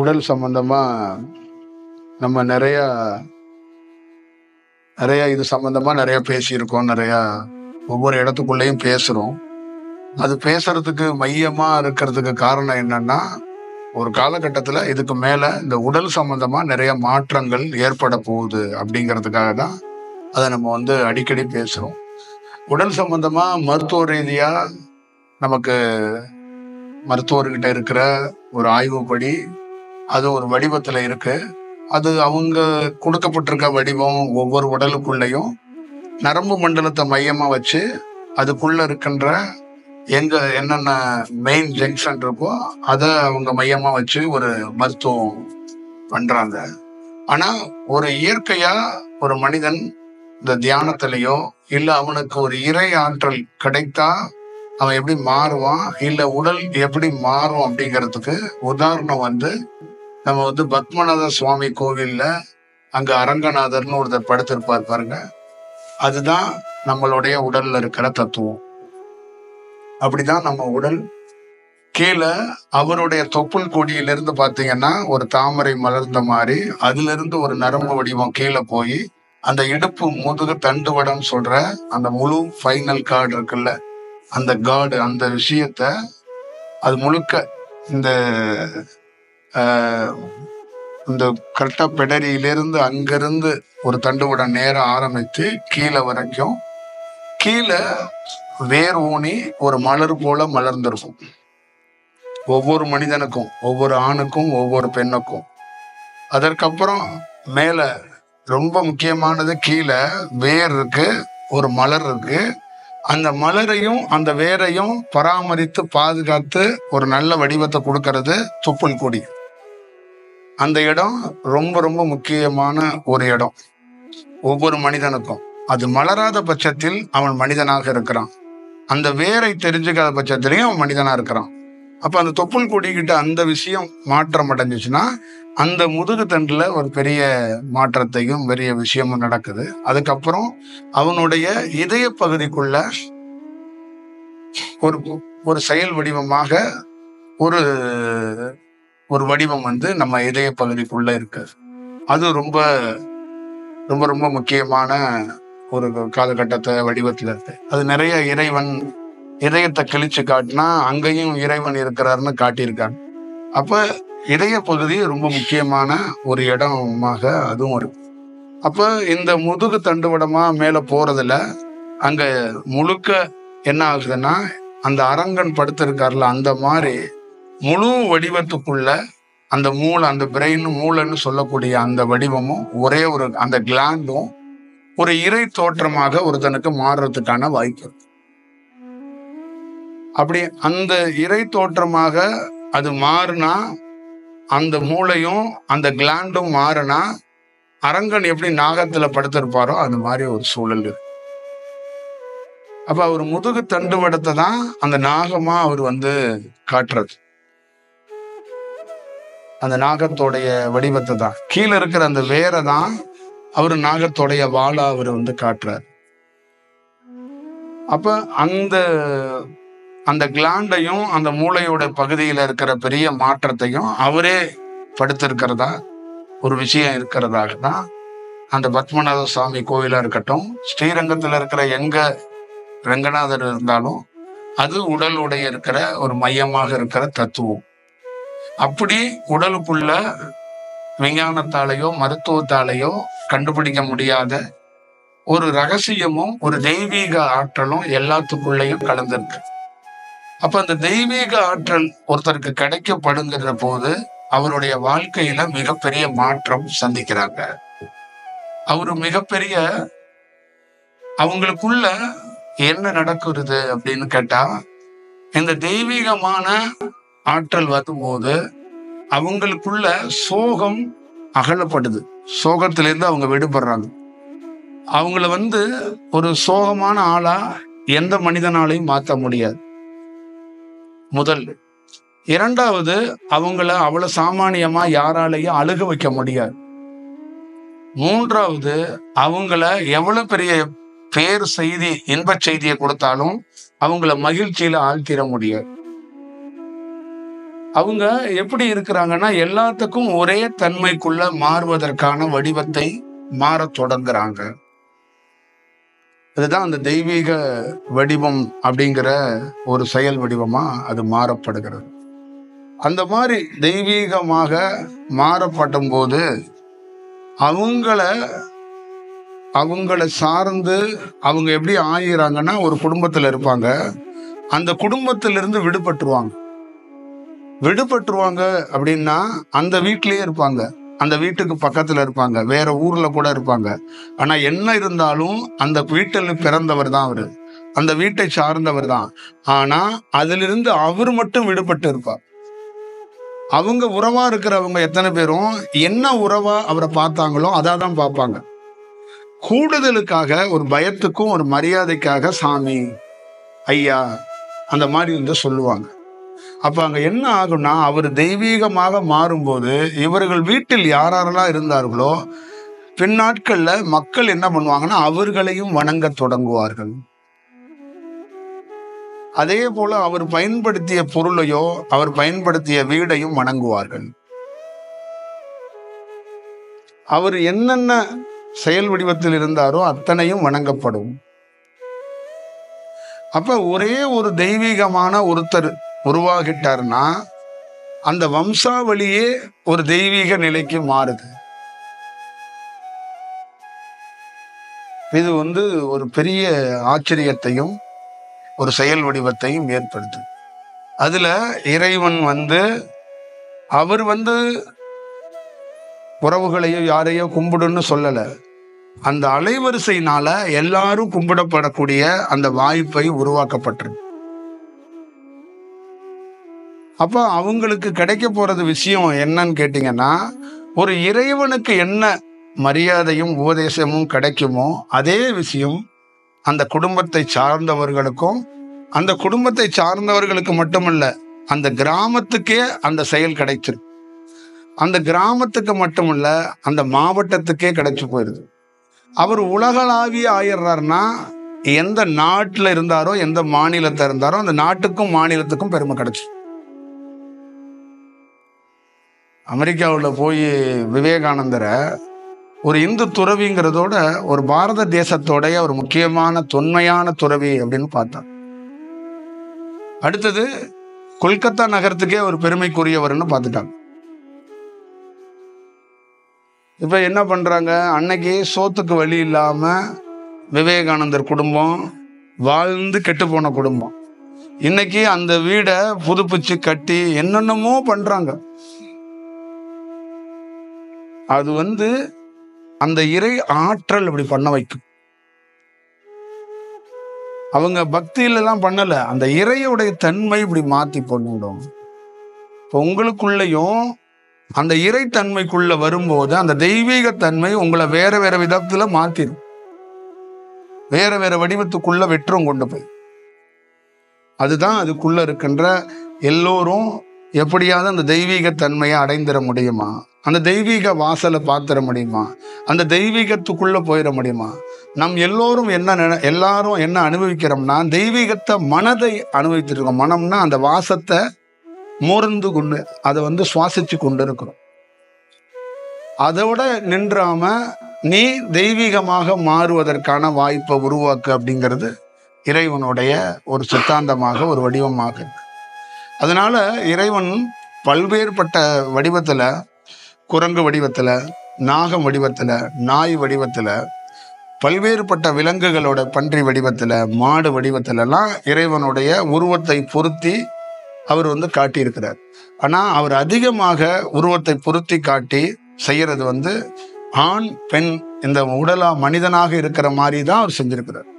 உடல் சம்பந்தமா நம்ம நிறைய நிறைய இது சம்பந்தமா நிறைய பேசியிருக்கோம். நிறைய ஒவ்வொரு இடத்துக்குள்ளேயும் பேசுறோம். அது பேசுறதுக்கு மையமா இருக்கிறதுக்கு காரணம் என்னன்னா, ஒரு காலகட்டத்துல இதுக்கு மேல இந்த உடல் சம்பந்தமா நிறைய மாற்றங்கள் ஏற்பட போகுது அப்படிங்கிறதுக்காக தான் அதை நம்ம அடிக்கடி பேசுறோம். உடல் சம்பந்தமா மருத்துவ ரீதியா நமக்கு மருத்துவர்கிட்ட இருக்கிற ஒரு ஆய்வுப்படி அது ஒரு வடிவத்துல இருக்கு. அது அவங்க கொடுக்கப்பட்டிருக்க வடிவம் ஒவ்வொரு உடலுக்குள்ளேயும் நரம்பு மண்டலத்தை மையமா வச்சு அதுக்குள்ள இருக்கின்ற என்னென்ன மெயின் ஜங்ஷன் இருக்கோ அதை அவங்க மையமா வச்சு ஒரு மருத்துவம் பண்றாங்க. ஆனா ஒரு இயற்கையா ஒரு மனிதன் இந்த தியானத்திலேயோ இல்ல அவனுக்கு ஒரு இறை ஆற்றல் கிடைத்தா அவன் எப்படி மாறுவான், இல்ல உடல் எப்படி மாறும் அப்படிங்கிறதுக்கு உதாரணம் நம்ம பத்மநாத சுவாமி கோவில்ல அங்க அரங்கநாதர்னு ஒருத்தர் படுத்திருப்பார் பாருங்க. அதுதான் நம்மளுடைய உடல்ல இருக்கிற தத்துவம். அப்படிதான் நம்ம உடல் கீழே அவருடைய தொப்புள் கொடியிலிருந்து பாத்தீங்கன்னா ஒரு தாமரை மலர்ந்த மாதிரி அதுல இருந்து ஒரு நரம்பு வடிவம் கீழே போய் அந்த இடுப்பு முதுகு தண்டுவடம் சொல்ற அந்த முழு ஃபைனல் கார்டு இருக்குல்ல, அந்த கார்டு அந்த விஷயத்த அது முழுக்க இந்த இந்த கரெக்டா பெடரியிலிருந்து அங்கிருந்து ஒரு தண்டுவடம் நேரம் ஆரம்பித்து கீழே வரைக்கும் கீழே வேர் ஊனி ஒரு மலர் போல மலர்ந்திருக்கும். ஒவ்வொரு மனிதனுக்கும், ஒவ்வொரு ஆணுக்கும், ஒவ்வொரு பெண்ணுக்கும். அதற்கப்புறம் மேல ரொம்ப முக்கியமானது கீழே வேர் இருக்கு, ஒரு மலர் இருக்கு. அந்த மலரையும் அந்த வேரையும் பராமரித்து பாதுகாத்து ஒரு நல்ல வடிவத்தை கொடுக்கறது தொப்புள் கொடி. அந்த இடம் ரொம்ப ரொம்ப முக்கியமான ஒரு இடம் ஒவ்வொரு மனிதனுக்கும். அது மலராத பட்சத்தில் அவன் மனிதனாக இருக்கிறான். அந்த வேரை தெரிஞ்சுக்காத பட்சத்திலையும் அவன் மனிதனா இருக்கிறான். அப்ப அந்த தொப்புள் கொடிக்கிட்ட அந்த விஷயம் மாற்றம் அடைஞ்சிச்சுன்னா அந்த முதுகு தண்டுல ஒரு பெரிய மாற்றத்தையும் பெரிய விஷயமும் நடக்குது. அதுக்கப்புறம் அவனுடைய இதய பகுதிக்குள்ள ஒரு ஒரு செயல் வடிவமாக ஒரு ஒரு வடிவம் நம்ம இதய பகுதிக்குள்ள இருக்கு. அது ரொம்ப ரொம்ப ரொம்ப முக்கியமான ஒரு காலகட்டத்தை வடிவத்துல இருக்கு. அது நிறைய இறைவன் இதயத்தை கிழிச்சு காட்டினா அங்கேயும் இறைவன் இருக்கிறாருன்னு காட்டியிருக்காங்க. அப்ப இதய பகுதி ரொம்ப முக்கியமான ஒரு இடமாக அதுவும் இருக்கு. அப்ப இந்த முதுகு தண்டுவடமா மேல போறதுல அங்க முழுக்க என்ன ஆகுதுன்னா அந்த அரங்கன் படுத்திருக்காருல அந்த மாதிரி முழு வடிவத்துக்குள்ள அந்த மூளை, அந்த பிரெயின் மூளைன்னு சொல்லக்கூடிய அந்த வடிவமும் ஒரே ஒரு அந்த கிளாண்டும் ஒரு இறை தோற்றமாக ஒருத்தனுக்கு மாறுறதுக்கான வாய்ப்பு. அப்படி அந்த இறை தோற்றமாக அது மாறுனா அந்த மூளையும் அந்த கிளாண்டும் மாறுனா அரங்கன் எப்படி நாகத்துல படுத்திருப்பாரோ அது மாதிரி ஒரு சூழல் இருக்கு. அப்ப அவர் முதுகு தண்டுவடத்தை தான் அந்த நாகமா அவர் காட்டுறது. அந்த நாகத்தோடைய வடிவத்தை தான், கீழே இருக்கிற அந்த வேரை தான் அவரு நாகத்தோடைய வாளா அவர் காட்டுறார். அப்ப அந்த அந்த கிளாண்டையும் அந்த மூளையோட பகுதியில இருக்கிற பெரிய மாற்றத்தையும் அவரே படுத்திருக்கிறதா ஒரு விஷயம் இருக்கிறதாக தான் அந்த பத்மநாத சுவாமி கோயிலா இருக்கட்டும், ஸ்ரீரங்கத்துல இருக்கிற எங்க ரங்கநாதர் இருந்தாலும் அது உடலுடைய இருக்கிற ஒரு மையமாக இருக்கிற தத்துவம். அப்படி உடலுக்குள்ள விஞ்ஞானத்தாலேயோ மருத்துவத்தாலேயோ கண்டுபிடிக்க முடியாத ஒரு ரகசியமும் ஒரு தெய்வீக ஆற்றலும் எல்லாத்துக்குள்ளேயும் கலந்திருக்கு. அப்ப அந்த தெய்வீக ஆற்றல் ஒருத்தருக்கு கிடைக்கப்படுங்கிற போது அவருடைய வாழ்க்கையில மிகப்பெரிய மாற்றம் சந்திக்கிறாங்க. அவரு மிகப்பெரிய அவங்களுக்குள்ள என்ன நடக்குறது அப்படின்னு கேட்டா, இந்த தெய்வீகமான ஆற்றல் வரும்போது அவங்களுக்குள்ள சோகம் அகலப்படுது. சோகத்திலிருந்து அவங்க விடுபடுறாங்க. அவங்கள ஒரு சோகமான ஆளா எந்த மனிதனாலையும் மாற்ற முடியாது. முதல். இரண்டாவது, அவங்கள அவ்வளவு சாமானியமா யாராலையும் அழுக வைக்க முடியாது. மூன்றாவது, அவங்கள எவ்வளவு பெரிய பேர் செய்தி இன்ப செய்தியை கொடுத்தாலும் அவங்கள மகிழ்ச்சியில ஆழ்த்திட முடியாது. அவங்க எப்படி இருக்கிறாங்கன்னா எல்லாத்துக்கும் ஒரே தன்மைக்குள்ள மாறுவதற்கான வடிவத்தை மாறத் தொடங்குறாங்க. இதுதான் அந்த தெய்வீக வடிவம் அப்படிங்கிற ஒரு செயல் வடிவமா அது மாறப்படுகிறது. அந்த மாதிரி தெய்வீகமாக மாறப்படும் போது அவங்கள சார்ந்து அவங்க எப்படி ஆகிறாங்கன்னா, ஒரு குடும்பத்துல இருப்பாங்க. அந்த குடும்பத்திலிருந்து விடுபட்டுருவாங்க அப்படின்னா அந்த வீட்டிலேயே இருப்பாங்க, அந்த வீட்டுக்கு பக்கத்துல இருப்பாங்க, வேற ஊர்ல கூட இருப்பாங்க. ஆனா என்ன இருந்தாலும் அந்த வீட்டில் பிறந்தவர் தான் அவரு, அந்த வீட்டை சார்ந்தவர் தான். ஆனா அதிலிருந்து அவர் மட்டும் விடுபட்டு இருப்பார். அவங்க உறவா இருக்கிறவங்க எத்தனை பேரும் என்ன உறவா அவரை பார்த்தாங்களோ அதான் பார்ப்பாங்க. கூடுதலுக்காக ஒரு பயத்துக்கும் ஒரு மரியாதைக்காக சாமி, ஐயா அந்த மாதிரி வந்து சொல்லுவாங்க. அப்ப அங்க என்ன ஆகும்னா, அவர் தெய்வீகமாக மாறும்போது இவர்கள் வீட்டில் யாரெல்லாம் இருந்தார்களோ பின்னாட்கள்ல மக்கள் என்ன பண்ணுவாங்கன்னா அவர்களையும் வணங்க தொடங்குவார்கள். அதே போல அவர் பயன்படுத்திய பொருளையோ அவர் பயன்படுத்திய வீடையும் வணங்குவார்கள். அவர் என்னென்ன செயல் வடிவத்தில் இருந்தாரோ அத்தனையும் வணங்கப்படும். அப்ப ஒரே ஒரு தெய்வீகமான ஒருத்தர் உருவாகிட்டார்னா அந்த வம்சாவளியே ஒரு தெய்வீக நிலைக்கு மாறுது. இது வந்து ஒரு பெரிய ஆச்சரியத்தையும் ஒரு செயல் வடிவத்தையும் ஏற்படுத்து. அதுல இறைவன் அவர் உறவுகளையோ யாரையோ கும்பிடுன்னு சொல்லல. அந்த அலைவரிசையினால எல்லாரும் கும்பிடப்படக்கூடிய அந்த வாய்ப்பை உருவாக்கப்பட்டிருக்கு. அப்ப அவங்களுக்கு கிடைக்க போறது விஷயம் என்னன்னு கேட்டீங்கன்னா, ஒரு இறைவனுக்கு என்ன மரியாதையும் உபதேசமும் கிடைக்குமோ அதே விஷயம் அந்த குடும்பத்தை சார்ந்தவர்களுக்கும், அந்த குடும்பத்தை சார்ந்தவர்களுக்கு மட்டுமல்ல அந்த கிராமத்துக்கே அந்த செயல் கிடைச்சிருக்கு. அந்த கிராமத்துக்கு மட்டுமல்ல அந்த மாவட்டத்துக்கே கிடைச்சு போயிருது. அவர் உலகளாவிய ஆயிடுறாருன்னா எந்த நாட்டுல இருந்தாரோ எந்த மாநிலத்துல இருந்தாரோ அந்த நாட்டுக்கும் மாநிலத்துக்கும் பெருமை கிடைச்சு. அமெரிக்காவில் போய் விவேகானந்தரை ஒரு இந்து துறவிங்கிறதோட ஒரு பாரத தேசத்தோடைய ஒரு முக்கியமான தொன்மையான துறவி அப்படின்னு பார்த்தார். அடுத்தது கொல்கத்தா நகரத்துக்கே ஒரு பெருமைக்குரியவர்னு பார்த்துட்டாங்க. இப்ப என்ன பண்றாங்க, அன்னைக்கு சோத்துக்கு வழி இல்லாம விவேகானந்தர் குடும்பம் வாழ்ந்து கெட்டு போன குடும்பம் இன்னைக்கு அந்த வீடை புதுப்பிச்சு கட்டி என்னென்னமோ பண்றாங்க. அது அந்த இறை ஆற்றல் அப்படி பண்ண வைக்கும். அவங்க பக்தியில எல்லாம் பண்ணல, அந்த இறையுடைய தன்மை இப்படி மாத்தி பண்ணிவிடும். இப்போ உங்களுக்குள்ளயும் அந்த இறை தன்மைக்குள்ள வரும்போது அந்த தெய்வீக தன்மை உங்களை வேற வேற விதத்துல மாத்திடும், வேற வேற வடிவத்துக்குள்ள வெற்றும் கொண்டு போய். அதுதான் அதுக்குள்ள இருக்கின்ற எல்லோரும் எப்படியாவது அந்த தெய்வீக தன்மையை அடைந்திட முடியுமா, அந்த தெய்வீக வாசலை பார்த்துட முடியுமா, அந்த தெய்வீகத்துக்குள்ள போயிட முடியுமா? நம் எல்லோரும் எல்லாரும் என்ன அனுபவிக்கிறோம்னா தெய்வீகத்தை மனதை அனுபவித்துட்டு இருக்கோம். மனம்னா அந்த வாசத்தை மோர்ந்து கொண்டு அதை சுவாசிச்சு கொண்டு இருக்கிறோம். அதோட நின்றாம நீ தெய்வீகமாக மாறுவதற்கான வாய்ப்பை உருவாக்கு அப்படிங்கிறது இறைவனுடைய ஒரு சித்தாந்தமாக ஒரு வடிவமாக இருக்கு. அதனால இறைவன் பல்வேறுபட்ட வடிவத்துல, குரங்கு வடிவத்துல, நாகம் வடிவத்துல, நாய் வடிவத்துல, பல்வேறுபட்ட விலங்குகளோட பன்றி வடிவத்துல, மாடு வடிவத்துல எல்லாம் இறைவனுடைய உருவத்தை பொருத்தி அவர் காட்டியிருக்கிறார். ஆனா அவர் அதிகமாக உருவத்தை பொருத்தி காட்டி செய்யறது ஆண் பெண் இந்த உடலா மனிதனாக இருக்கிற மாதிரி தான் அவர் செஞ்சிருக்கிறார்.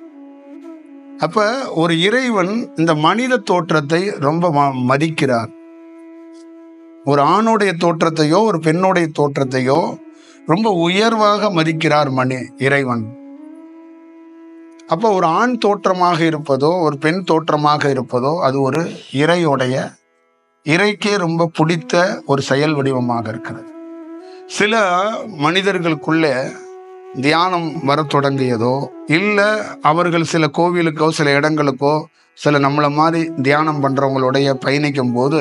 அப்ப ஒரு இறைவன் இந்த மனித தோற்றத்தை ரொம்ப மதிக்கிறார். ஒரு ஆணுடைய தோற்றத்தையோ ஒரு பெண்ணுடைய தோற்றத்தையோ ரொம்ப உயர்வாக மதிக்கிறார் இறைவன். அப்போ ஒரு ஆண் தோற்றமாக இருப்பதோ ஒரு பெண் தோற்றமாக இருப்பதோ அது ஒரு இறைக்கே ரொம்ப பிடித்த ஒரு செயல் வடிவமாக இருக்கிறது. சில மனிதர்களுக்குள்ள தியானம் வர தொடங்கியதோ இல்லை அவர்கள் சில கோவிலுக்கோ சில இடங்களுக்கோ சில நம்மளை மாதிரி தியானம் பண்றவங்களுடைய பயணிக்கும் போது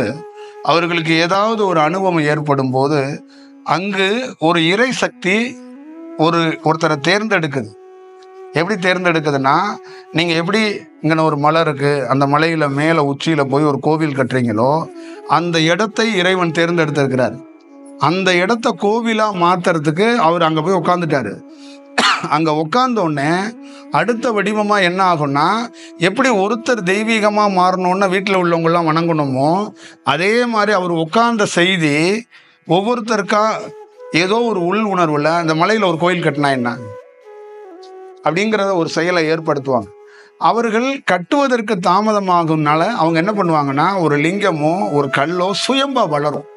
அவர்களுக்கு ஏதாவது ஒரு அனுபவம் ஏற்படும் போது அங்கு ஒரு இறை சக்தி ஒருத்தரை தேர்ந்தெடுக்குது. எப்படி தேர்ந்தெடுக்குதுன்னா, நீங்க எப்படி இங்கே ஒரு மலை இருக்கு, அந்த மலையில மேல உச்சியில போய் ஒரு கோவில் கட்டுறீங்களோ, அந்த இடத்தை இறைவன் தேர்ந்தெடுத்திருக்கிறார். அந்த இடத்த கோவிலா மாத்துறதுக்கு அவர் அங்க போய் உட்காந்துட்டாரு. அங்க உட்கார்ந்த உடனே அடுத்த வடிவமா என்ன ஆகும்னா, எப்படி ஒருத்தர் தெய்வீகமா மாறணும்னு வீட்டில் உள்ளவங்க எல்லாம் வணங்கணுமோ, அதே மாதிரி அவர் உட்கார்ந்த செய்தி ஒவ்வொருத்தருக்கா ஏதோ ஒரு உள் உணர்வுல அந்த மலையில ஒரு கோயில் கட்டினா என்ன அப்படிங்கிறத ஒரு செயலை ஏற்படுத்துவாங்க. அவர்கள் கட்டுவதற்கு தாமதமாகும்னால அவங்க என்ன பண்ணுவாங்கன்னா, ஒரு லிங்கமோ ஒரு கல்லோ சுயம்பா வளரும்.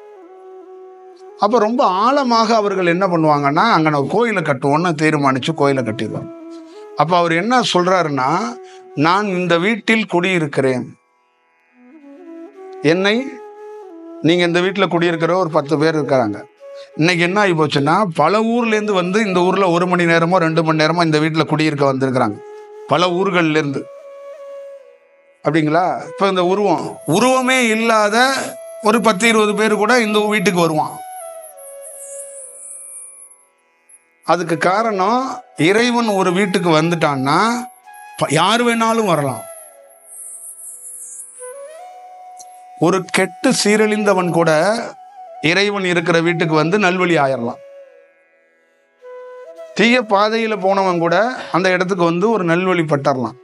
அப்போ ரொம்ப ஆழமாக அவர்கள் என்ன பண்ணுவாங்கன்னா, அங்கே நான் கோயிலை கட்டுவோன்னு தீர்மானித்து கோயிலை கட்டிடுவாங்க. அப்போ அவர் என்ன சொல்றாருன்னா, நான் இந்த வீட்டில் குடியிருக்கிறேன், என்னை நீங்கள் இந்த வீட்டில் குடியிருக்கிற ஒரு 10 பேர் இருக்கிறாங்க. இன்னைக்கு என்ன ஆகி போச்சுன்னா, பல ஊர்லேருந்து வந்து இந்த ஊரில் 1 மணி நேரமோ 2 மணி நேரமோ இந்த வீட்டில் குடியிருக்க வந்திருக்கிறாங்க, பல ஊர்கள்லேருந்து. அப்படிங்களா? இப்போ இந்த உருவமே இல்லாத ஒரு 10-20 பேர் கூட இந்த வீட்டுக்கு வருவான். அதுக்கு காரணம், இறைவன் ஒரு வீட்டுக்கு வந்துட்டான்னா யார் வேணாலும் வரலாம். ஒரு கெட்டு சீரழிந்தவன் கூட இறைவன் இருக்கிற வீட்டுக்கு வந்து நல்வழி ஆயிரலாம். தீய பாதையில போனவன் கூட அந்த இடத்துக்கு வந்து ஒரு நல்வழி பட்டறலாம்.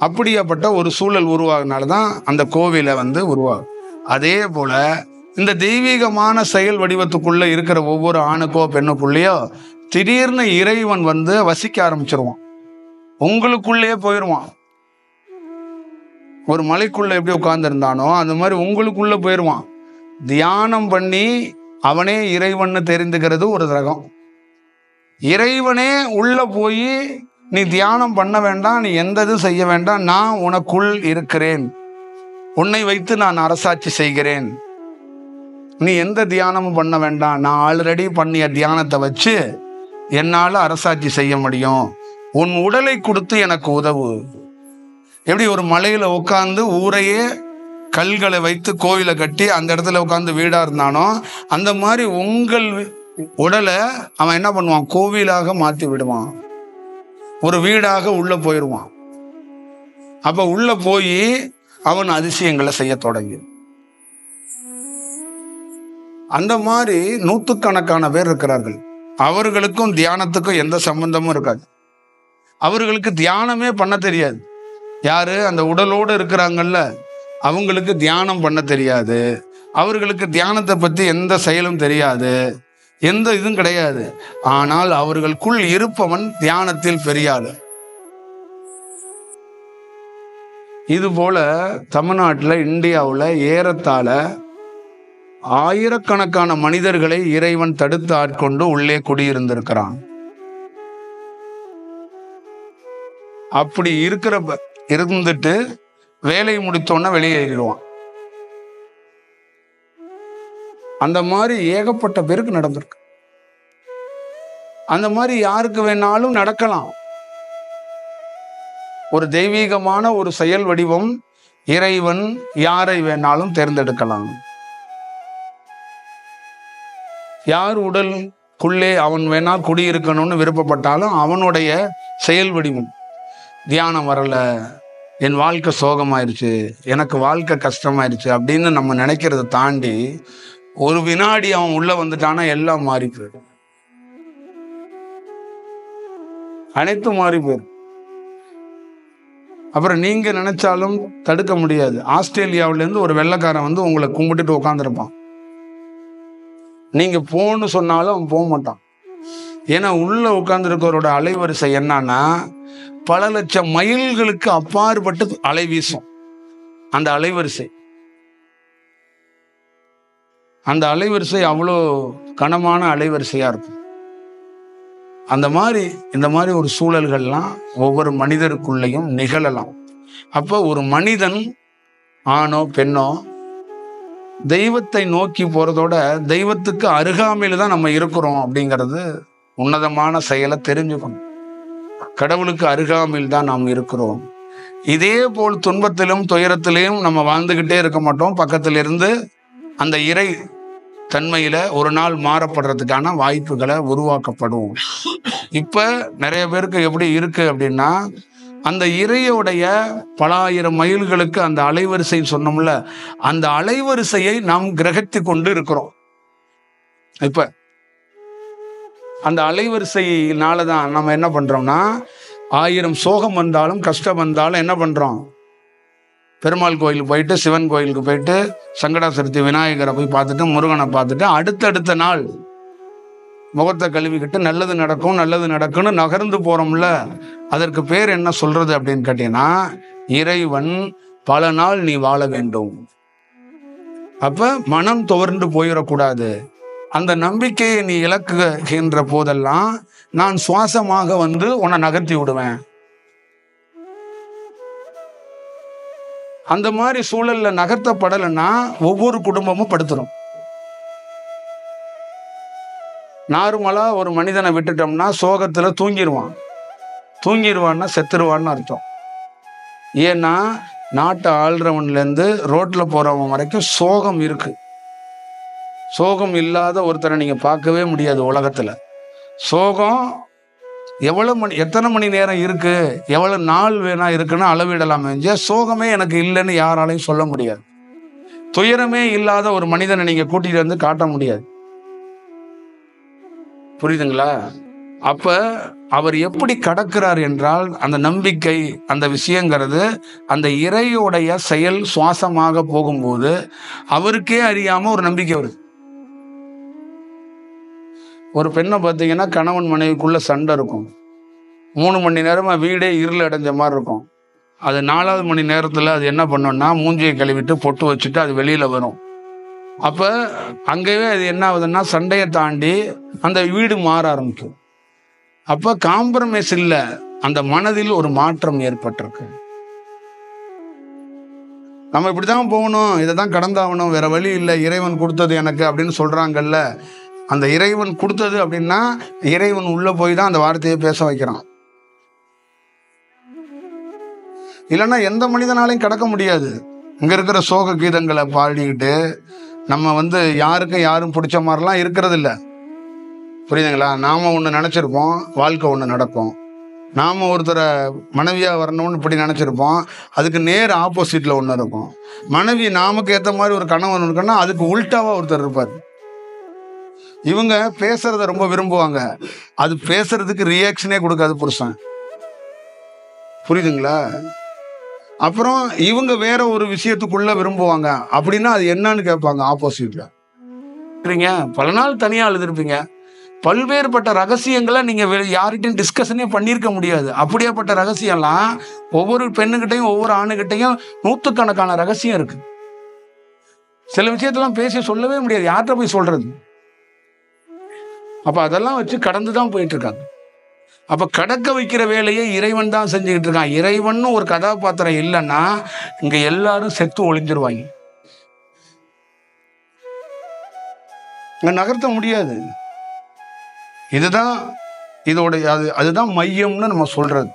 அப்படியாப்பட்ட ஒரு சூழல் உருவாகினால்தான் அந்த கோவிலை வந்து உருவாகும். அதே போல இந்த தெய்வீகமான செயல் வடிவத்துக்குள்ள இருக்கிற ஒவ்வொரு ஆணுக்கோ பெண்ணுக்குள்ளேயோ திடீர்னு இறைவன் வந்து வசிக்க ஆரம்பிச்சிருவான், உங்களுக்குள்ளேயே போயிடுவான். ஒரு மலைக்குள்ள எப்படி உட்கார்ந்து இருந்தானோ அந்த மாதிரி உங்களுக்குள்ள போயிடுவான். தியானம் பண்ணி அவனே இறைவன் தெரிந்துக்கிறது ஒரு ரகம். இறைவனே உள்ள போய் நீ தியானம் பண்ண வேண்டாம், நீ எந்த இதுவும் செய்ய வேண்டாம், நான் உனக்குள் இருக்கிறேன், உன்னை வைத்து நான் அரசாட்சி செய்கிறேன், நீ எந்த தியானமும் பண்ண வேண்டாம், நான் ஆல்ரெடி பண்ணிய தியானத்தை வச்சு என்னால் அரசாட்சி செய்ய முடியும், உன் உடலை கொடுத்து எனக்கு உதவு. எப்படி ஒரு மலையில உட்காந்து ஊரையே கல்களை வைத்து கோவிலை கட்டி அந்த இடத்துல உட்காந்து வீடா இருந்தானோ, அந்த மாதிரி உங்கள் உடலை அவன் என்ன பண்ணுவான், கோவிலாக மாற்றி விடுவான், ஒரு வீடாக உள்ள போயிடுவான். அப்ப உள்ள போய் அவன் அதிசயங்களை செய்ய தொடங்கி. அந்த மாதிரி நூற்றுக்கணக்கான பேர் இருக்கிறார்கள். அவர்களுக்கும் தியானத்துக்கும் எந்த சம்பந்தமும் இருக்காது. அவர்களுக்கு தியானமே பண்ண தெரியாது. யாரு? அந்த உடலோடு இருக்கிறாங்கல்ல, அவங்களுக்கு தியானம் பண்ண தெரியாது. அவர்களுக்கு தியானத்தை பற்றி எந்த செயலும் தெரியாது, எந்த இதுவும் கிடையாது. ஆனால் அவர்களுக்குள் இருப்பவன் தியானத்தில் பெரியாள். இது போல தமிழ்நாட்டில், இந்தியாவில் ஏறத்தாழ ஆயிரக்கணக்கான மனிதர்களை இறைவன் தடுத்து ஆட்கொண்டு உள்ளே குடியிருந்திருக்கிறான். அப்படி இருந்துட்டு வேலை முடித்தோன்னா வெளியேறிடுவான். அந்த மாதிரி ஏகப்பட்ட பேருக்கு நடந்திருக்கு. அந்த மாதிரி யாருக்கு வேணாலும் நடக்கலாம். ஒரு தெய்வீகமான ஒரு செயல் வடிவம் இறைவன் யாரை வேணாலும் தேர்ந்தெடுக்கலாம். யார் உடலுக்குள்ளே அவன் வேணால் குடியிருக்கணும்னு விருப்பப்பட்டாலும் அவனுடைய செயல் வடிவம், தியானம் வரல, என் வாழ்க்கை சோகமாயிருச்சு, எனக்கு வாழ்க்கை கஷ்டமாயிருச்சு அப்படின்னு நம்ம நினைக்கிறத தாண்டி ஒரு வினாடி அவன் உள்ள வந்துட்டானா எல்லாம் மாறி போயிடும், அனைத்தும் மாறி போயிடும். அப்புறம் நீங்க நினைச்சாலும் தடுக்க முடியாது. ஆஸ்திரேலியாவிலேருந்து ஒரு வெள்ளைக்காரன் வந்து உங்களை கும்பிட்டுட்டு உட்காந்துருப்பான். நீங்க போன்னு சொன்னாலும் அவன் போக மாட்டான். ஏன்னா உள்ள உட்கார்ந்துருக்கவரோட அலைவரிசை என்னன்னா, பல லட்சம் மைல்களுக்கு அப்பாற்பட்டு அலை வீசும். அந்த அலைவரிசை அவ்வளோ கனமான அலைவரிசையா இருக்கும். இந்த மாதிரி ஒரு சூழல்கள்லாம் ஒவ்வொரு மனிதருக்குள்ளேயும் நிகழலாம். அப்போ ஒரு மனிதன் ஆணோ பெண்ணோ தெய்வத்தை நோக்கி போறதோட தெய்வத்துக்கு அருகாமையில தான் நம்ம இருக்கிறோம் அப்படிங்கிறது உன்னதமான செயலை தெரிஞ்சுக்கணும். கடவுளுக்கு அருகாமையில் தான் நாம் இருக்கிறோம். இதே போல் துன்பத்திலும் துயரத்திலையும் நம்ம வாழ்ந்துகிட்டே இருக்க மாட்டோம். பக்கத்துல இருந்து அந்த இறை தன்மையில ஒரு நாள் மாறப்படுறதுக்கான வாய்ப்புகளை உருவாக்கப்படும். இப்ப நிறைய பேருக்கு எப்படி இருக்கு அப்படின்னா, அந்த இறையோடைய பல ஆயிரம் மைல்களுக்கு அந்த அலைவரிசை சொன்னோம்ல, அந்த அலைவரிசையை நாம் கிரகித்து கொண்டு இருக்கிறோம். இப்ப அந்த அலைவரிசையினாலதான் நம்ம என்ன பண்றோம்னா, 1000 சோகம் வந்தாலும் கஷ்டம் வந்தாலும் என்ன பண்றோம்? பெருமாள் கோயிலுக்கு போயிட்டு, சிவன் கோயிலுக்கு போயிட்டு, சங்கடாசரத்தி விநாயகரை போய் பார்த்துட்டு, முருகனை பார்த்துட்டு, அடுத்தடுத்த நாள் முகத்தை கழுவிக்கிட்டு நல்லது நடக்கும் நல்லது நடக்கும்னு நகர்ந்து போறோம்ல. அதற்கு பேர் என்ன சொல்றது அப்படின்னு கேட்டீங்கன்னா, இறைவன் பல நாள் நீ வாழ வேண்டும். அப்ப மனம் துவர்ந்து போயிடக்கூடாது. அந்த நம்பிக்கையை நீ இழக்குகின்ற போதெல்லாம் நான் சுவாசமாக வந்து உன்னை நகர்த்தி விடுவேன். அந்த மாதிரி சூழல்ல நகர்த்தப்படலைன்னா ஒவ்வொரு குடும்பமும் படுத்துரும். நார்மலா ஒரு மனிதனை விட்டுட்டோம்னா சோகத்துல தூங்கிடுவான்னா செத்துருவான்னு அர்த்தம். ஏன்னா நாட்டை ஆள்றவன்ல இருந்து ரோட்ல போறவன் வரைக்கும் சோகம் இருக்கு. சோகம் இல்லாத ஒருத்தரை நீங்க பார்க்கவே முடியாது உலகத்துல. சோகம் எத்தனை மணி நேரம் இருக்கு, எவ்வளவு நாள் வேணா இருக்குன்னு அளவிடலாமே. சோகமே எனக்கு இல்லைன்னு யாராலையும் சொல்ல முடியாது. துயரமே இல்லாத ஒரு மனிதனை நீங்க கூட்டிட்டு வந்து காட்ட முடியாது. புரியுதுங்களா? அப்ப அவர் எப்படி கடக்கிறார் என்றால், அந்த நம்பிக்கை, அந்த விஷயங்கிறது அந்த இறையோடைய செயல் சுவாசமாக போகும்போது அவருக்கே அறியாம ஒரு நம்பிக்கை வருது. ஒரு பெண்ணை பார்த்தீங்கன்னா, கணவன் மனைவிக்குள்ள சண்டை இருக்கும். 3 மணி நேரமா வீடே இருள் அடைஞ்ச மாதிரி இருக்கும். அது 4வது மணி நேரத்துல அது என்ன பண்ணும்னா, மூஞ்சியை கழுவிட்டு பொட்டு வச்சுட்டு அது வெளியில வரும். அப்ப அங்கேயே அது என்ன ஆகுதுன்னா, சண்டையை தாண்டி அந்த வீடு மாற ஆரம்பிக்கும். அப்ப காம்ப்ரமைஸ் இல்ல, அந்த மனதில் ஒரு மாற்றம் ஏற்பட்டிருக்கு. நம்ம இப்படிதான் போகணும், இதைதான் கடந்தாகணும், வேற வழி இல்லை, இறைவன் கொடுத்தது எனக்கு அப்படின்னு சொல்றாங்கல்ல. அந்த இறைவன் கொடுத்தது அப்படின்னா இறைவன் உள்ள போய் தான் அந்த வார்த்தையை பேச வைக்கிறான். இல்லைன்னா எந்த மனிதனாலையும் கடக்க முடியாது. இங்க இருக்கிற சோக கீதங்களை பாடிக்கிட்டு நம்ம வந்து யாரும் பிடிச்ச மாதிரிலாம் இருக்கிறது இல்லை. புரியுதுங்களா? நாம ஒன்று நினைச்சிருப்போம், வாழ்க்கை ஒன்று நடக்கும். நாம ஒருத்தரை மனைவியா வரணும்னு இப்படி நினைச்சிருப்போம், அதுக்கு நேர் ஆப்போசிட்ல ஒன்று இருக்கும். மனைவி நாமக்கு ஏற்ற மாதிரி ஒரு கணவன் இருக்குன்னா அதுக்கு உல்டாவா ஒருத்தர் இருப்பார். இவங்க பேசுறத ரொம்ப விரும்புவாங்க, அது பேசுறதுக்கு ரியாக்ஷனே கொடுக்காது புருஷன். புரியுதுங்களா? அப்புறம் இவங்க வேற ஒரு விஷயத்துக்குள்ள விரும்புவாங்க, அப்படின்னா அது என்னன்னு கேட்பாங்க ஆப்போசிட்ல. பல நாள் தனியா எழுதிருப்பீங்க, பல்வேறுபட்ட ரகசியங்களை நீங்க யார்கிட்டையும் டிஸ்கஷனே பண்ணியிருக்க முடியாது. அப்படியேப்பட்ட ரகசியம்லாம் ஒவ்வொரு பெண்ணுகிட்டையும் ஒவ்வொரு ஆணுகிட்டையும் 100கணக்கான ரகசியம் இருக்கு. சில விஷயத்தெல்லாம் பேசி சொல்லவே முடியாது, யார்கிட்ட போய் சொல்றது? அப்ப அதெல்லாம் வச்சு கடந்துதான் போயிட்டு இருக்காங்க. அப்ப கடக்க வைக்கிற வேலையை இறைவன் தான் செஞ்சுக்கிட்டு இருக்கான். இறைவன் ஒரு கதாபாத்திரம் இல்லைன்னா இங்க எல்லாரும் செத்து ஒளிஞ்சிருவாங்க, இங்க நகர்த்த முடியாது. இதுதான் இதோடைய அதுதான் மையம்னு நம்ம சொல்றது.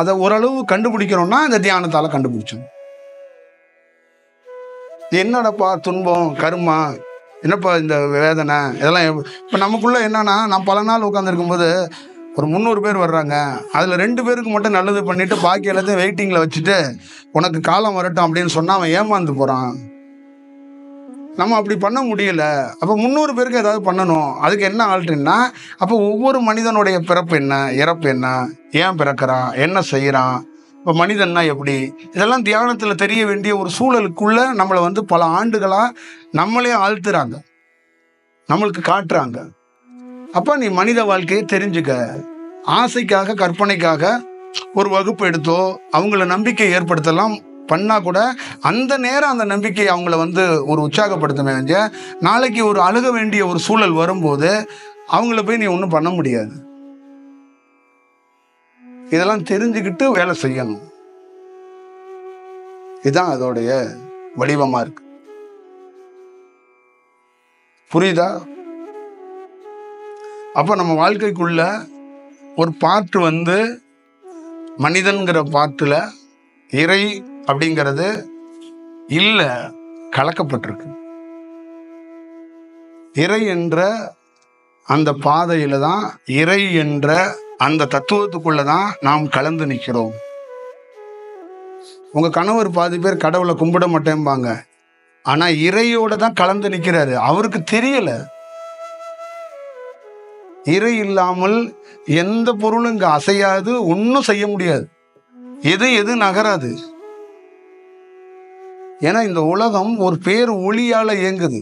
அதை ஓரளவு கண்டுபிடிக்கிறோம்னா இந்த தியானத்தால கண்டுபிடிச்சோம். என்னடப்பா துன்பம், கர்மா, என்னப்பா இந்த வேதனை, இதெல்லாம் இப்போ நமக்குள்ள என்னன்னா, நான் பல நாள் உட்காந்துருக்கும் போது ஒரு 300 பேர் வர்றாங்க, அதில் 2 பேருக்கு மட்டும் நல்லது பண்ணிட்டு பாக்கி எல்லாத்தையும் வெயிட்டிங்கில் வச்சுட்டு உனக்கு காலம் வரட்டும் அப்படின்னு சொன்னால் அவன் ஏமாந்து போகிறான். நம்ம அப்படி பண்ண முடியல. அப்போ 300 பேருக்கு ஏதாவது பண்ணணும். அதுக்கு என்ன ஆல்ட்ரின்னா, அப்போ ஒவ்வொரு மனிதனுடைய பிறப்பு என்ன, இறப்பு என்ன, ஏன் பிறக்கிறான், என்ன செய்கிறான், இப்போ மனிதன்னா எப்படி, இதெல்லாம் தியானத்தில் தெரிய வேண்டிய ஒரு சூழலுக்குள்ள நம்மளை வந்து பல ஆண்டுகளாக நம்மளே ஆழ்த்துறாங்க, நம்மளுக்கு காட்டுறாங்க. அப்போ நீ மனித வாழ்க்கையை தெரிஞ்சுக்க. ஆசைக்காக கற்பனைக்காக ஒரு வகுப்பு எடுத்தோ அவங்கள நம்பிக்கை ஏற்படுத்தலாம் பண்ணா கூட அந்த நேரம் அந்த நம்பிக்கை அவங்கள வந்து ஒரு உற்சாகப்படுத்த நாளைக்கு ஒரு அழுக வேண்டிய ஒரு சூழல் வரும்போது அவங்கள போய் நீ ஒன்றும் பண்ண முடியாது. இதெல்லாம் தெரிஞ்சுக்கிட்டு வேலை செய்யணும். இதுதான் அதோடைய வடிவமா இருக்கு. புரியுதா? அப்ப நம்ம வாழ்க்கைக்குள்ள ஒரு பார்ட் வந்து மனிதன்கிற பார்ட்ல இறை அப்படிங்கிறது இல்லை. கலக்கப்பட்டிருக்கு. இறை என்ற அந்த பாதையில தான், இறை என்ற அந்த தத்துவத்துக்குள்ளதான் நாம் கலந்து நிற்கிறோம். உங்க கணவர் பாதி பேர் கடவுளை கும்பிட மாட்டேன்பாங்க, ஆனா இறையோட தான் கலந்து நிற்கிறாரு. அவருக்கு தெரியல. இறை இல்லாமல் எந்த பொருளும் இங்க அசையாது, ஒன்னும் செய்ய முடியாது, எது நகராது. ஏன்னா இந்த உலகம் ஒரு பேர் ஒளியால இயங்குது,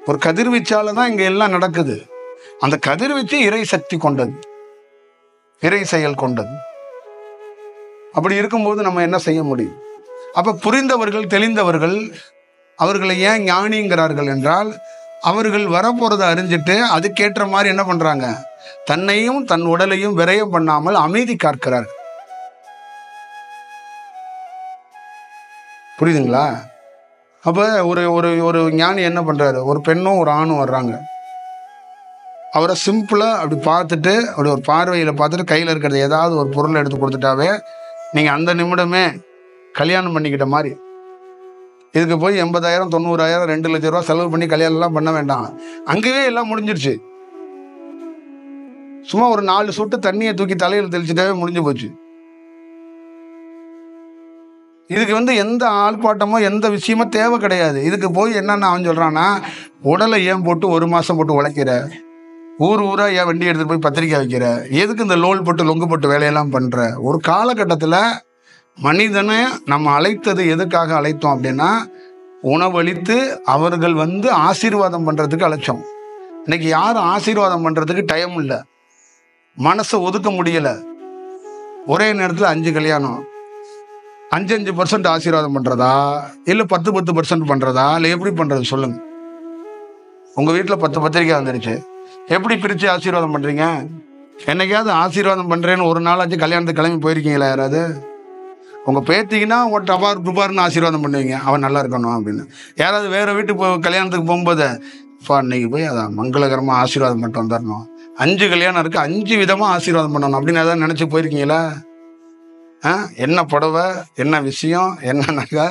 ஒரு கதிர்வீச்சால தான் இங்க எல்லாம் நடக்குது. அந்த கதிர்வீச்சு இறை சக்தி கொண்டது, இறை செயல் கொண்டது. அப்படி இருக்கும்போது நம்ம என்ன செய்ய முடியும்? அப்ப புரிந்தவர்கள், தெளிந்தவர்கள் அவர்களை ஏன் ஞானிங்கிறார்கள் என்றால், அவர்கள் வரப்போறதை அறிஞ்சிட்டு அதுக்கேற்ற மாதிரி என்ன பண்றாங்க, தன்னையும் தன் உடலையும் விரயம் பண்ணாமல் அமைதி காக்கிறார்கள். புரியுதுங்களா? அப்ப ஒரு ஒரு ஒரு ஞானி என்ன பண்றாரு, ஒரு பெண்ணும் ஒரு ஆணும் வர்றாங்க. அவரை சிம்பிளா அப்படி பார்த்துட்டு, அப்படி ஒரு பார்வையில பார்த்துட்டு கையில இருக்கிறது ஏதாவது ஒரு பொருளை எடுத்து கொடுத்துட்டாவே நீங்க அந்த நிமிடமே கல்யாணம் பண்ணிக்கிட்ட மாதிரி. இதுக்கு போய் 80,000 90,000 2 லட்சம் ரூபாய் செலவு பண்ணி கல்யாணம் எல்லாம் பண்ண வேண்டாம், அங்கேயே எல்லாம் முடிஞ்சிருச்சு. சும்மா ஒரு 4 சொட்டு தண்ணியை தூக்கி தலையில் தெளிச்சுட்டாவே முடிஞ்சு போச்சு. இதுக்கு எந்த ஆள்பாட்டமோ எந்த விஷயமோ தேவை கிடையாது. இதுக்கு போய் என்னன்னு அவன் சொல்றான்னா, உடலை ஏன் போட்டு 1 மாசம் போட்டு உழைக்கிற, ஊரா ஏன் வண்டி எடுத்துட்டு போய் பத்திரிக்கை வைக்கிற, எதுக்கு இந்த லோல் போட்டு லொங்கு போட்டு வேலையெல்லாம் பண்ற? ஒரு காலகட்டத்தில் மனிதனை நம்ம அழைத்தது எதுக்காக அழைத்தோம் அப்படின்னா, உணவளித்து அவர்கள் ஆசீர்வாதம் பண்றதுக்கு அழைச்சோம். இன்னைக்கு யாரும் ஆசீர்வாதம் பண்றதுக்கு டைம் இல்லை, மனசை ஒதுக்க முடியல. ஒரே நேரத்தில் 5 கல்யாணம், 5% ஆசீர்வாதம் பண்றதா இல்ல 10% பண்றதா, இல்ல எப்படி பண்றது சொல்லுங்க? உங்க வீட்டுல 10 பத்திரிக்கை வந்துருச்சு, எப்படி பிரிச்சு ஆசீர்வாதம் பண்றீங்க? என்னைக்காவது ஆசீர்வாதம் பண்றேன்னு ஒரு நாளாச்சும் கல்யாணத்துக்கு கிளம்பி போயிருக்கீங்களா யாராவது? உங்க பேத்திங்கன்னா உங்க டபார் டுபார்னு ஆசீர்வாதம் பண்ணுவீங்க, அவன் நல்லா இருக்கணும் அப்படின்னு. யாராவது வேற வீட்டுக்கு கல்யாணத்துக்கு போகும்போது, இன்னைக்கு போய் அதை மங்களகரமா ஆசீர்வாதம் பண்ணிட்டு வந்துடணும், 5 கல்யாணம் இருக்கு, 5 விதமா ஆசீர்வாதம் பண்ணணும் அப்படின்னு ஏதாவது நினைச்சு போயிருக்கீங்களா? என்ன புடவை, என்ன விஷயம், என்ன நகை,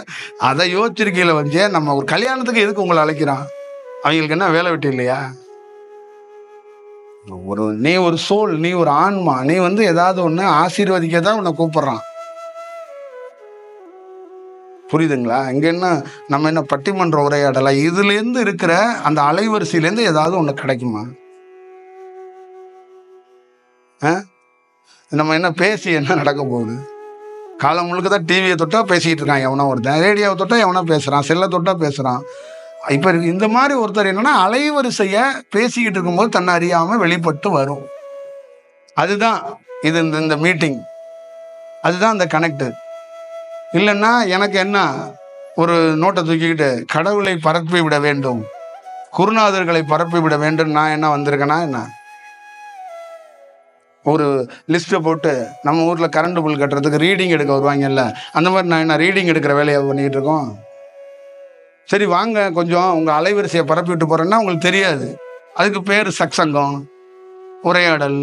அதை யோசிச்சிருக்கீங்கள? நம்ம ஒரு கல்யாணத்துக்கு எதுக்கு உங்களை அழைக்கிறான்? அவங்களுக்கு என்ன வேலை வெட்டி இல்லையா? நீ ஒரு சோல், நீ ஒரு ஆன்மா, நீ ஏதாவது ஒண்ணு ஆசீர்வதிக்க தான் உன்னை கூப்பிடுறான். புரியுதுங்களா? இங்க நம்ம என்ன பட்டிமன்ற உரையாடல? இதுல இருந்து இருக்கிற அந்த அலைவரிசையிலேருந்து ஏதாவது ஒண்ணு கிடைக்குமா? நம்ம என்ன பேசி என்ன நடக்க போகுது? காலம் முழுக்க தான் டிவியை தொட்டா பேசிக்கிட்டு இருக்கான் எவனோ ஒருத்தன், ரேடியோவை தொட்டா எவனோ பேசுறான், செல்லை தொட்டா பேசுறான். இப்ப இந்த மாதிரி ஒருத்தர் என்னன்னா, அலைவரிசைய பேசிக்கிட்டு இருக்கும்போது தன்னை அறியாம வெளிப்பட்டு வரும். அதுதான் இது, இந்த மீட்டிங், அதுதான் அந்த கனெக்ட். இல்லைன்னா எனக்கு என்ன, ஒரு நோட்டை தூக்கிக்கிட்டு கடவுளை பரப்பி விட வேண்டும், குருநாதர்களை பரப்பி விட வேண்டும், நான் என்ன வந்திருக்கேன்னா என்ன, ஒரு லிஸ்ட்டை போட்டு நம்ம ஊரில் கரண்ட் பில் கட்டுறதுக்கு ரீடிங் எடுக்க வருவாங்கல்ல, அந்த மாதிரி நான் என்ன ரீடிங் எடுக்கிற வேலையை பண்ணிக்கிட்டு இருக்கோம்? சரி வாங்க கொஞ்சம் உங்கள் அலைவரிசையை பரப்பி விட்டு போகிறேன்னா உங்களுக்கு தெரியாது. அதுக்கு பேர் சக்சங்கம், உரையாடல்,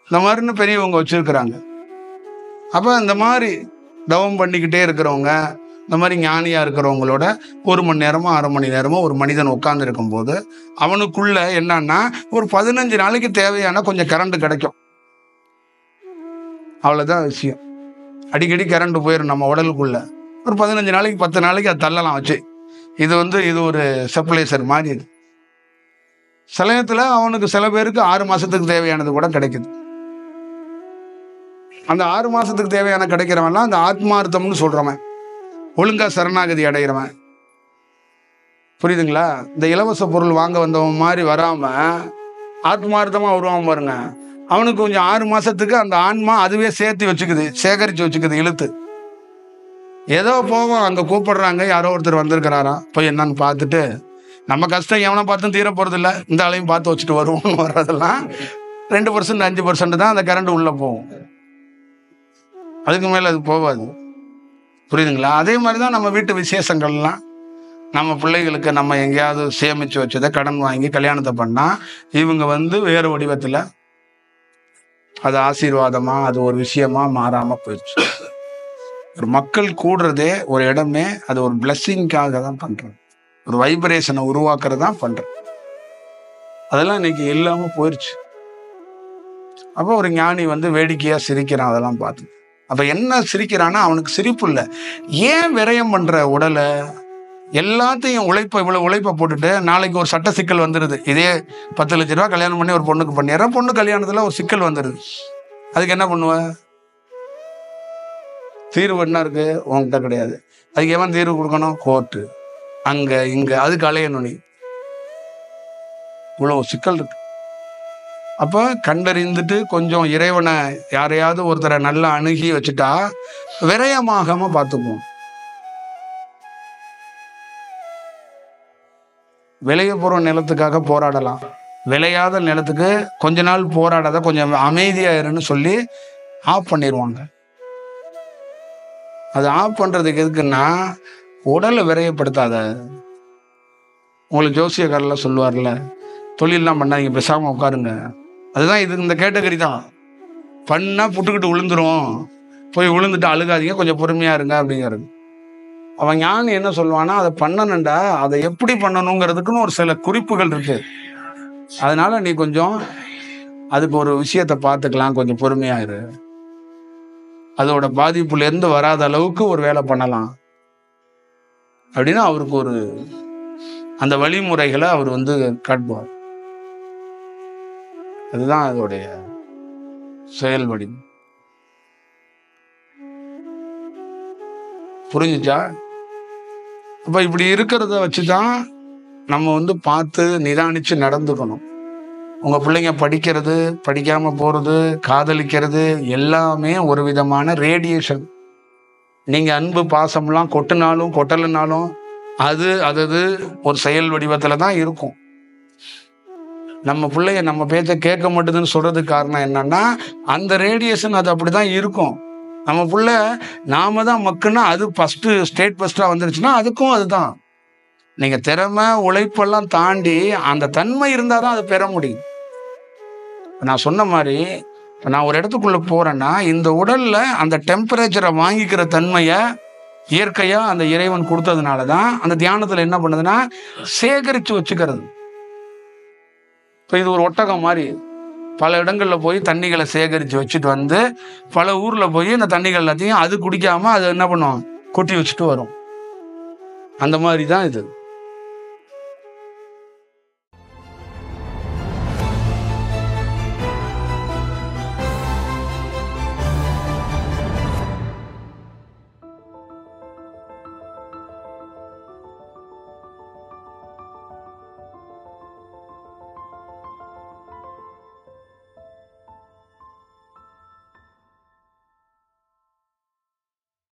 இந்த மாதிரின்னு பெரியவங்க வச்சுருக்கிறாங்க. அப்போ இந்த மாதிரி தவம் பண்ணிக்கிட்டே இருக்கிறவங்க, இந்த மாதிரி ஞானியாக இருக்கிறவங்களோட 1 மணி நேரமோ 1/2 மணி நேரமோ ஒரு மனிதன் உட்கார்ந்து இருக்கும்போது அவனுக்குள்ள என்னன்னா, ஒரு 15 நாளைக்கு தேவையான கொஞ்சம் கரண்ட் கிடைக்கும், அவ்வளோதான் விஷயம். அடிக்கடி கரண்ட் போயிடும் நம்ம உடலுக்குள்ள. ஒரு 15 நாளைக்கு 10 நாளைக்கு அது தள்ளலாம் வச்சு. இது ஒரு சப்ளைசர் மாதிரி. சில நேரத்தில் அவனுக்கு சில பேருக்கு 6 மாசத்துக்கு தேவையானது கூட கிடைக்குது. அந்த 6 மாசத்துக்கு தேவையான கிடைக்கிறவன்லாம் அந்த ஆத்மார்த்தம்னு சொல்றவன், ஒழுங்கா சரணாகதி அடைகிறவன். புரியுதுங்களா? இந்த இலவச பொருள் வாங்க வந்தவன் மாதிரி வராம ஆத்மார்த்தமா வருவான் பாருங்க, அவனுக்கு கொஞ்சம் 6 மாசத்துக்கு அந்த ஆன்மா அதுவே சேர்த்து வச்சுக்குது, சேகரிச்சு வச்சுக்குது, இழுத்து. ஏதோ போவோம், அங்க கூப்பிடுறாங்க, யாரோ ஒருத்தர் வந்திருக்கிறாராம், போய் என்னன்னு பார்த்துட்டு நம்ம கஷ்டம் எவனை பார்த்தும் தீர போறது இல்லை, இந்த ஆளையும் பார்த்து வச்சுட்டு வருவோம்னு வர்றதெல்லாம் 2% 5% தான் அந்த கரண்ட் உள்ள போகும், அதுக்கு மேல அது போகாது. புரியுதுங்களா? அதே மாதிரிதான் நம்ம வீட்டு விசேஷங்கள்லாம், நம்ம பிள்ளைகளுக்கு நம்ம எங்கேயாவது சேமிச்சு வச்சதை கடன் வாங்கி கல்யாணத்தை பண்ணா இவங்க வேறு வடிவத்துல அது ஆசீர்வாதமா, அது ஒரு விஷயமா மாறாம போயிடுச்சு. ஒரு மக்கள் கூடுறதே ஒரு இடமே அது ஒரு பிளஸ்ஸிங்காக தான் பண்றது, ஒரு வைப்ரேஷனை உருவாக்குறது தான் பண்றது. அதெல்லாம் இன்னைக்கு இல்லாம போயிடுச்சு. அப்போ ஒரு ஞானி வேடிக்கையா சிரிக்கிறான் அதெல்லாம் பார்த்து. அப்ப என்ன சிரிக்கிறான்னா, அவனுக்கு சிரிப்பு இல்லை. ஏன் விரயம் பண்ற உடலை? எல்லாத்தையும் இவ்வளவு உழைப்பை போட்டுட்டு நாளைக்கு ஒரு சட்ட சிக்கல் வந்துடுது. இதே 10 லட்ச ரூபா கல்யாணம் பண்ணி ஒரு பொண்ணுக்கு பண்ணிடுற, பொண்ணு கல்யாணத்துல ஒரு சிக்கல் வந்துடுது. அதுக்கு என்ன பண்ணுவ? தீர்வு என்ன இருக்கு? உன்கிட்ட கிடையாது. அதுக்கு எவன் தீர்வு கொடுக்கணும்? கோர்ட்டு, அங்க இங்க, அதுக்கு அலையணும். நீ இவ்வளவு சிக்கல் இருக்கு. அப்ப கண்டறிந்துட்டு கொஞ்சம் இறைவனை யாரையாவது ஒருத்தரை நல்லா அணுகி வச்சுட்டா விரயமாகாம பார்த்துக்குவோம். விளைய போற நிலத்துக்காக போராடலாம், விளையாத நிலத்துக்கு கொஞ்ச நாள் போராடாத, கொஞ்சம் அமைதியாயிருன்னு சொல்லி ஆஃப் பண்ணிடுவாங்க. அது ஆஃப் பண்றதுக்கு எதுக்குன்னா, உடலை விரயப்படுத்தாத. உங்களுக்கு ஜோசியக்காரெல்லாம் சொல்லுவார்ல, தொழிலெல்லாம் பண்ணாதீங்க, பேசாம உட்காருங்க. அதுதான் இது, இந்த கேட்டகரி தான். பண்ணா புட்டுக்கிட்டு விழுந்துரும், போய் விழுந்துட்டு அழுகாதீங்க, கொஞ்சம் பொறுமையா இருங்க அப்படிங்கிறது. அவன் ஞானி என்ன சொல்லுவானா, அதை பண்ணணும்டா, அதை எப்படி பண்ணணுங்கிறதுக்குன்னு ஒரு சில குறிப்புகள் இருக்கு. அதனால நீ கொஞ்சம் அதுக்கு ஒரு விஷயத்த பார்த்துக்கலாம், கொஞ்சம் பொறுமையா இரு, அதோட பாதிப்புல இருந்து வராத அளவுக்கு ஒரு வேலை பண்ணலாம் அப்படின்னு அவருக்கு ஒரு அந்த வழிமுறைகளை அவர் காட்டுவார். அதுதான் அதோடைய செயல் வடிவம். புரிஞ்சுச்சா? அப்ப இப்படி இருக்கிறத வச்சுதான் நம்ம பார்த்து நிதானிச்சு நடந்துக்கணும். உங்க பிள்ளைங்க படிக்கிறது, படிக்காம போறது, காதலிக்கிறது எல்லாமே ஒரு விதமான ரேடியேஷன். நீங்க அன்பு பாசம்லாம் கொட்டினாலும் கொட்டலைனாலும் அது ஒரு செயல் வடிவத்துல தான் இருக்கும். நம்ம பிள்ளைங்க நம்ம பேச்ச கேட்க மாட்டேதுன்னு சொல்றதுக்கு காரணம் என்னன்னா, அந்த ரேடியேஷன் அது அப்படிதான் இருக்கும். நம்ம பிள்ளை நாம தான் மக்குன்னா அது ஸ்டேட் ஃபர்ஸ்டா வந்துருச்சுன்னா அதுக்கும் அதுதான். நீங்க திறமை உழைப்பெல்லாம் தாண்டி அந்த தன்மை இருந்தாதான் அதை பெற முடியும். நான் சொன்ன மாதிரி, நான் ஒரு இடத்துக்குள்ள போறேன்னா இந்த உடல்ல அந்த டெம்பரேச்சரை வாங்கிக்கிற தன்மையை இயற்கையா அந்த இறைவன் கொடுத்ததுனாலதான் அந்த தியானத்துல என்ன பண்ணுதுன்னா சேகரிச்சு வச்சுக்கிறது. இப்போ இது ஒரு ஒட்டகம் மாதிரி பல இடங்கள்ல போய் தண்ணிகளை சேகரித்து வச்சுட்டு பல ஊர்ல போய் இந்த தண்ணிகள் எல்லாத்தையும் அது குடிக்காம அது என்ன பண்ணும், கொட்டி வச்சுட்டு வரும். அந்த மாதிரி தான் இது.